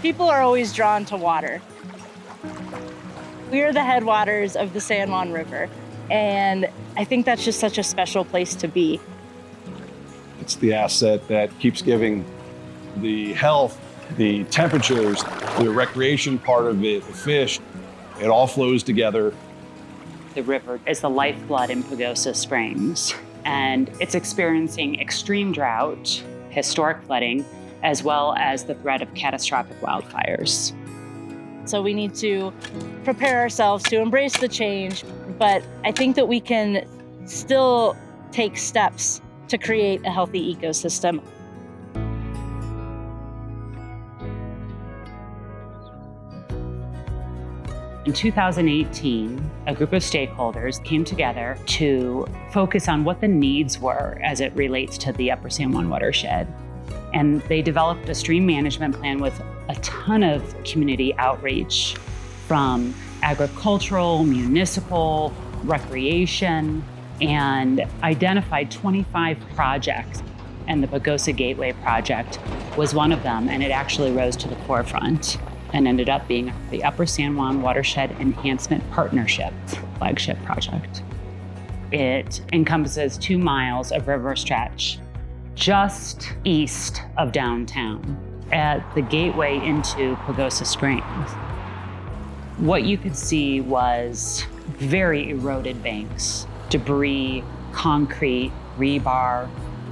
People are always drawn to water. We are the headwaters of the San Juan River, and I think that's just such a special place to be. It's the asset that keeps giving the health, the temperatures, the recreation part of it, the fish. It all flows together. The river is the lifeblood in Pagosa Springs, and it's experiencing extreme drought, historic flooding, as well as the threat of catastrophic wildfires. So we need to prepare ourselves to embrace the change, but I think that we can still take steps to create a healthy ecosystem. In 2018, a group of stakeholders came together to focus on what the needs were as it relates to the Upper San Juan watershed. And they developed a stream management plan with a ton of community outreach from agricultural, municipal, recreation, and identified 25 projects. And the Pagosa Gateway Project was one of them, and it actually rose to the forefront and ended up being the Upper San Juan Watershed Enhancement Partnership flagship project. It encompasses 2 miles of river stretch just east of downtown at the gateway into Pagosa Springs. What you could see was very eroded banks, debris, concrete, rebar,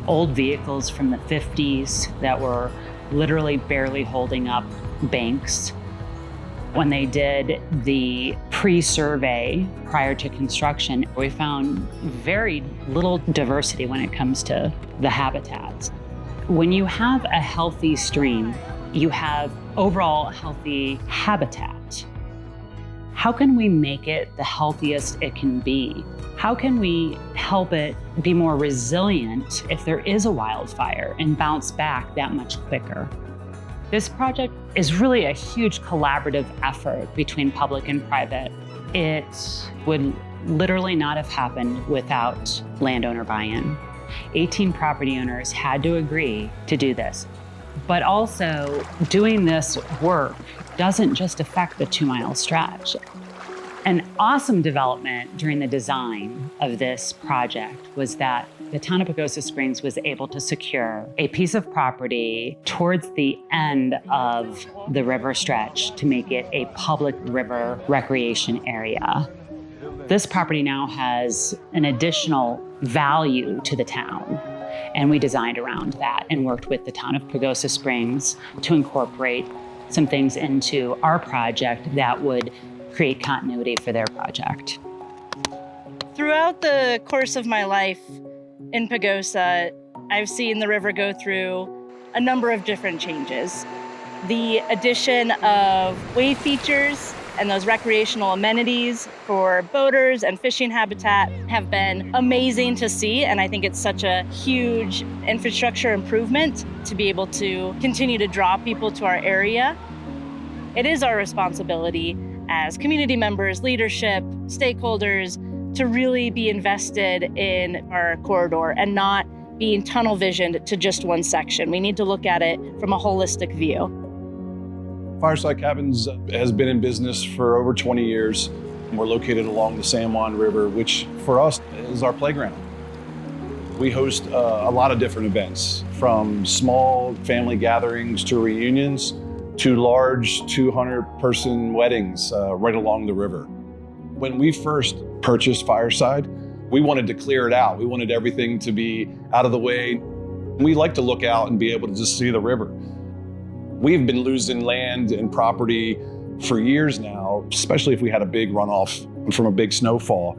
old vehicles from the 50s that were literally barely holding up banks. When they did the pre-survey prior to construction, we found very little diversity when it comes to the habitats. When you have a healthy stream, you have overall healthy habitat. How can we make it the healthiest it can be? How can we help it be more resilient if there is a wildfire and bounce back that much quicker? This project is really a huge collaborative effort between public and private. It would literally not have happened without landowner buy-in. 18 property owners had to agree to do this. But also, doing this work doesn't just affect the 2-mile stretch. An awesome development during the design of this project was that the town of Pagosa Springs was able to secure a piece of property towards the end of the river stretch to make it a public river recreation area. This property now has an additional value to the town, and we designed around that and worked with the town of Pagosa Springs to incorporate some things into our project that would create continuity for their project. Throughout the course of my life in Pagosa, I've seen the river go through a number of different changes. The addition of wave features and those recreational amenities for boaters and fishing habitat have been amazing to see, and I think it's such a huge infrastructure improvement to be able to continue to draw people to our area. It is our responsibility as community members, leadership, stakeholders, to really be invested in our corridor and not being tunnel visioned to just one section. We need to look at it from a holistic view. Fireside Cabins has been in business for over 20 years. We're located along the San Juan River, which for us is our playground. We host a lot of different events, from small family gatherings to reunions to large 200-person weddings right along the river. When we first purchased Fireside, we wanted to clear it out. We wanted everything to be out of the way. We like to look out and be able to just see the river. We've been losing land and property for years now, especially if we had a big runoff from a big snowfall.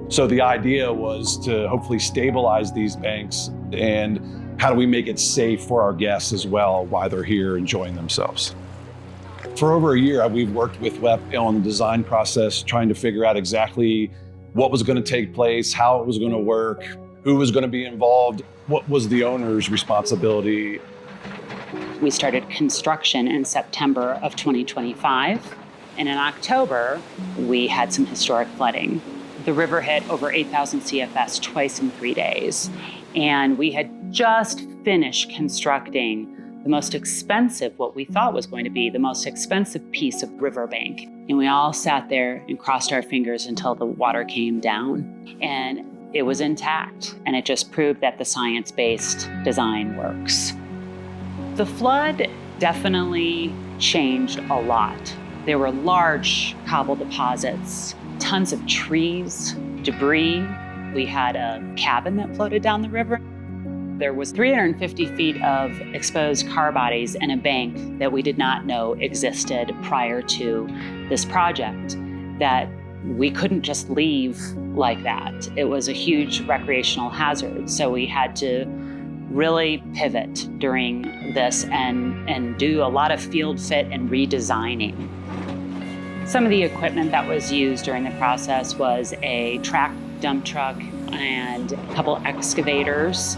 So the idea was to hopefully stabilize these banks, and how do we make it safe for our guests as well while they're here enjoying themselves. For over a year, we've worked with WEP on the design process, trying to figure out exactly what was going to take place, how it was going to work, who was going to be involved, what was the owner's responsibility. We started construction in September of 2025, and in October, we had some historic flooding. The river hit over 8,000 CFS twice in 3 days, and we had just finished constructing the most expensive, what we thought was going to be the most expensive piece of riverbank. And we all sat there and crossed our fingers until the water came down. And it was intact. And it just proved that the science-based design works. The flood definitely changed a lot. There were large cobble deposits, tons of trees, debris. We had a cabin that floated down the river. There was 350 feet of exposed car bodies and a bank that we did not know existed prior to this project that we couldn't just leave like that. It was a huge recreational hazard. So we had to really pivot during this and do a lot of field fit and redesigning. Some of the equipment that was used during the process was a track dump truck and a couple excavators.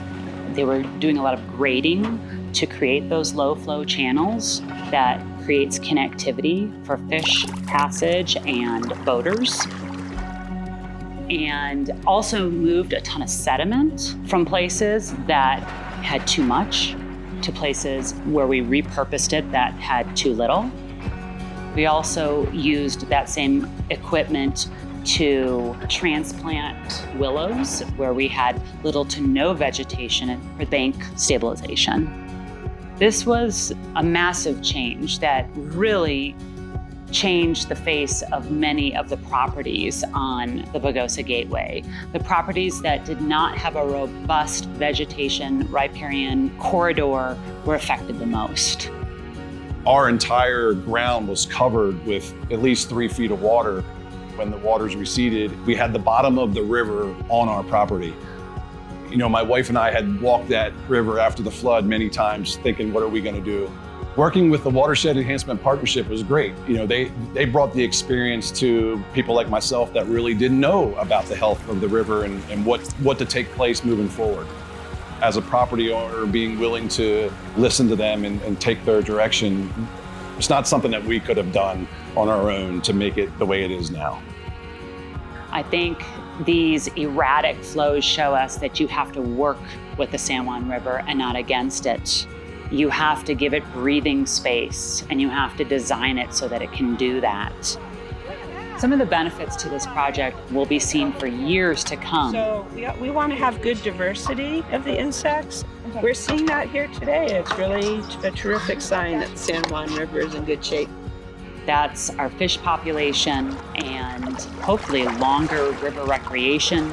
They were doing a lot of grading to create those low flow channels that creates connectivity for fish passage and boaters. And also moved a ton of sediment from places that had too much to places where we repurposed it that had too little. We also used that same equipment to transplant willows where we had little to no vegetation for bank stabilization. This was a massive change that really changed the face of many of the properties on the Pagosa Gateway. The properties that did not have a robust vegetation riparian corridor were affected the most. Our entire ground was covered with at least 3 feet of water. When the waters receded, we had the bottom of the river on our property. You know, my wife and I had walked that river after the flood many times thinking, what are we gonna do? Working with the Watershed Enhancement Partnership was great. You know, they brought the experience to people like myself that really didn't know about the health of the river and what to take place moving forward. As a property owner, being willing to listen to them and take their direction, it's not something that we could have done on our own to make it the way it is now. I think these erratic flows show us that you have to work with the San Juan River and not against it. You have to give it breathing space and you have to design it so that it can do that. Some of the benefits to this project will be seen for years to come. So we want to have good diversity of the insects. Okay. We're seeing that here today. It's really a terrific sign that the San Juan River is in good shape. That's our fish population and hopefully longer river recreation.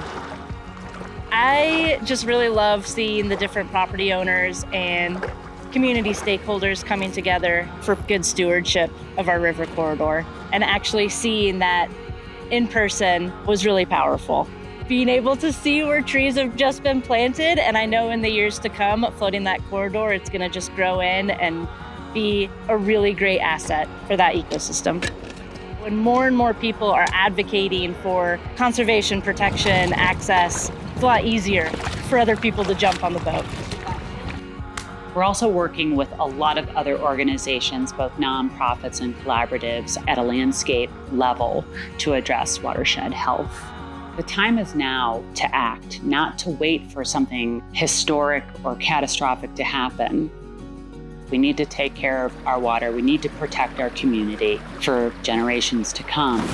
I just really love seeing the different property owners and community stakeholders coming together for good stewardship of our river corridor. And actually seeing that in person was really powerful. Being able to see where trees have just been planted, and I know in the years to come, floating that corridor, it's gonna just grow in and be a really great asset for that ecosystem. When more and more people are advocating for conservation, protection, access, it's a lot easier for other people to jump on the boat. We're also working with a lot of other organizations, both nonprofits and collaboratives at a landscape level to address watershed health. The time is now to act, not to wait for something historic or catastrophic to happen. We need to take care of our water. We need to protect our community for generations to come.